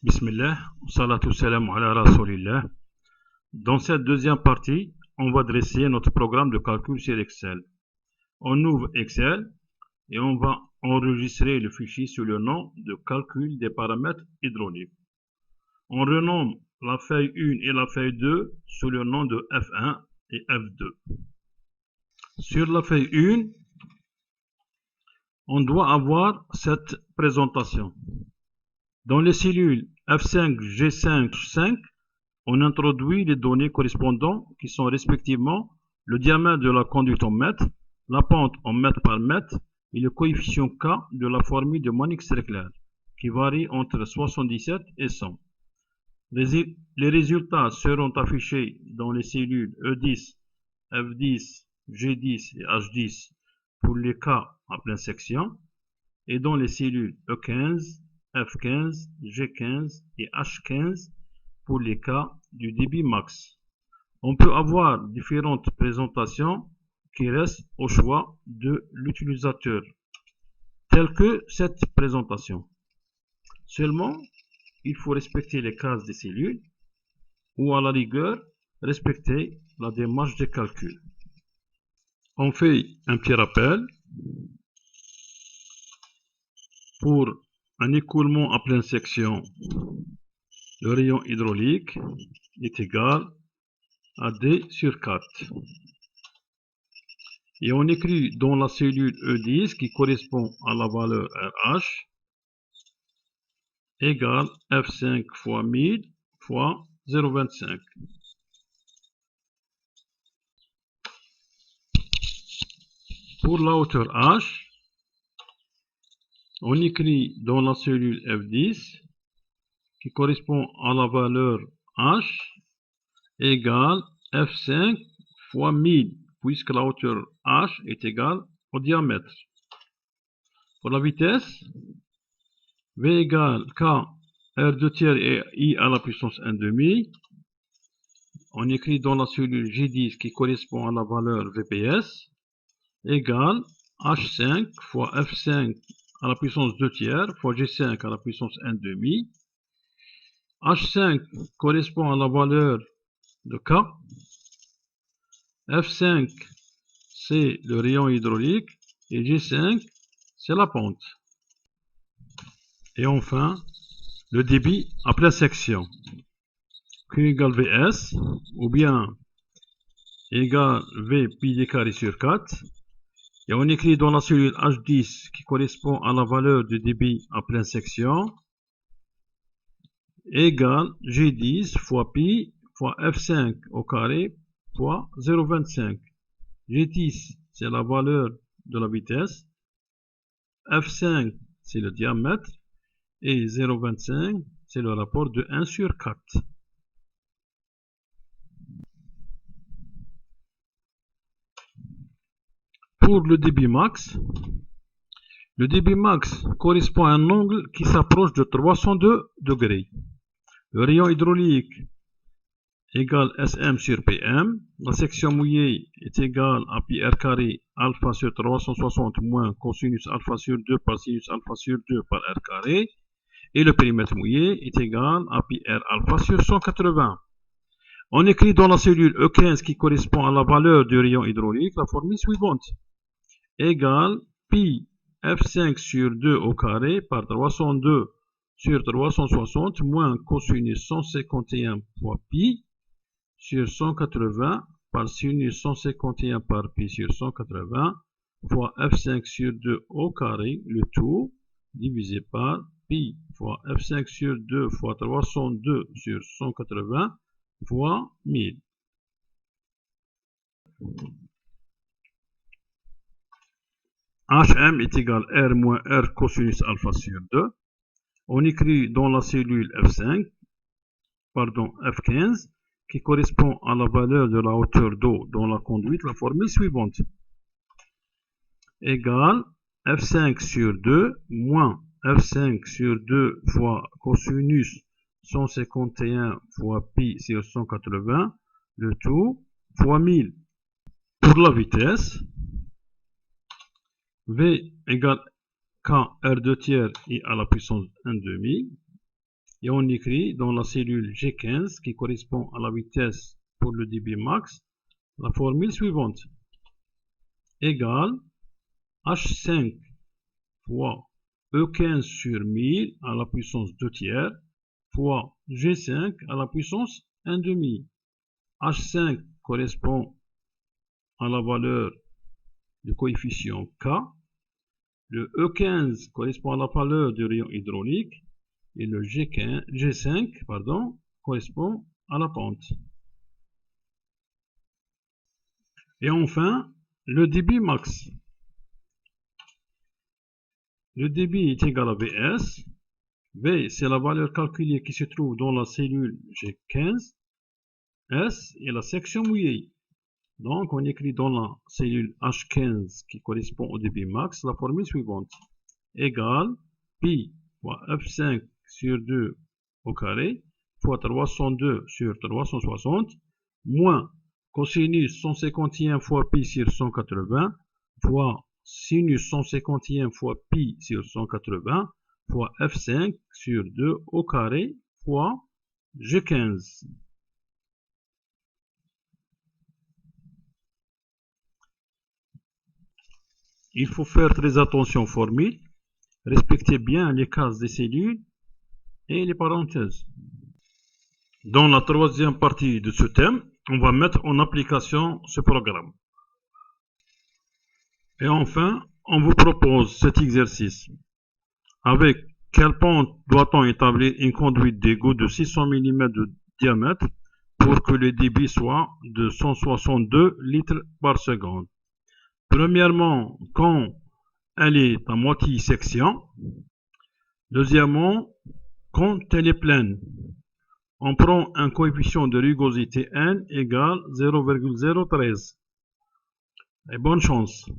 Bismillah, salatu salam ala rasulillah. Dans cette deuxième partie, on va dresser notre programme de calcul sur Excel. On ouvre Excel et on va enregistrer le fichier sous le nom de calcul des paramètres hydrauliques. On renomme la feuille 1 et la feuille 2 sous le nom de F1 et F2. Sur la feuille 1, on doit avoir cette présentation. Dans les cellules F5, G5, 5, on introduit les données correspondantes qui sont respectivement le diamètre de la conduite en mètres, la pente en mètres par mètre et le coefficient K de la formule de Mannix-Strickler qui varie entre 77 et 100. Les résultats seront affichés dans les cellules E10, F10, G10 et H10 pour les cas à pleine section et dans les cellules E15, F15, G15 et H15 pour les cas du débit max. On peut avoir différentes présentations qui restent au choix de l'utilisateur, telles que cette présentation. Seulement, il faut respecter les cases des cellules ou à la rigueur, respecter la démarche de calcul. On fait un petit rappel. Pour un écoulement à pleine section, le rayon hydraulique est égal à D sur 4. Et on écrit dans la cellule E10 qui correspond à la valeur RH égale F5 fois 1000 fois 0,25. Pour la hauteur H, on écrit dans la cellule F10 qui correspond à la valeur H égale F5 fois 1000 puisque la hauteur H est égale au diamètre. Pour la vitesse, V égale K R2 tiers et I à la puissance 1/2. On écrit dans la cellule G10 qui correspond à la valeur VPS égale H5 fois F5 à la puissance 2 tiers fois G5 à la puissance 1/2. H5 correspond à la valeur de K. F5 c'est le rayon hydraulique et G5 c'est la pente. Et enfin, le débit à pleine section. Q égale Vs ou bien égale V pi d carré sur 4. Et on écrit dans la cellule H10 qui correspond à la valeur du débit à pleine section égale G10 fois pi fois F5 au carré fois 0,25. G10 c'est la valeur de la vitesse, F5 c'est le diamètre et 0,25 c'est le rapport de 1 sur 4. Pour le débit max correspond à un angle qui s'approche de 302 degrés. Le rayon hydraulique égale SM sur PM. La section mouillée est égale à pi r carré alpha sur 360 moins cosinus alpha sur 2 par sinus alpha sur 2 par r carré. Et le périmètre mouillé est égal à pi r alpha sur 180. On écrit dans la cellule E15 qui correspond à la valeur du rayon hydraulique la formule suivante égale pi F5 sur 2 au carré par 302 sur 360 moins cosinus 151 fois pi sur 180 par sinus 151 par pi sur 180 fois F5 sur 2 au carré, le tout divisé par pi fois F5 sur 2 fois 302 sur 180 fois 1000. HM est égal R moins R cosinus alpha sur 2. On écrit dans la cellule F15 qui correspond à la valeur de la hauteur d'eau dans la conduite la formule suivante égale F5 sur 2 moins F5 sur 2 fois cosinus 151 fois pi sur 180 le tout fois 1000. Pour la vitesse, V égale K R2 tiers I à la puissance 1/2. Et on écrit dans la cellule G15 qui correspond à la vitesse pour le débit max la formule suivante égale H5 fois E15 sur 1000 à la puissance 2 tiers fois G5 à la puissance 1 demi. H5 correspond à la valeur du coefficient K. Le E15 correspond à la valeur du rayon hydraulique et le G5 correspond à la pente. Et enfin, le débit max. Le débit est égal à Vs. V, c'est la valeur calculée qui se trouve dans la cellule G15. S est la section mouillée. Donc, on écrit dans la cellule H15 qui correspond au débit max la formule suivante égale pi fois F5 sur 2 au carré fois 302 sur 360 moins cosinus 150e fois pi sur 180 fois sinus 150e fois pi sur 180 fois F5 sur 2 au carré fois G15. Il faut faire très attention aux formules, respectez bien les cases des cellules et les parenthèses. Dans la troisième partie de ce thème, on va mettre en application ce programme. Et enfin, on vous propose cet exercice. Avec quelle pente doit-on établir une conduite d'égout de 600 mm de diamètre pour que le débit soit de 162 litres par seconde? Premièrement, quand elle est à moitié section. Deuxièmement, quand elle est pleine. On prend un coefficient de rugosité n égale 0,013. Et bonne chance.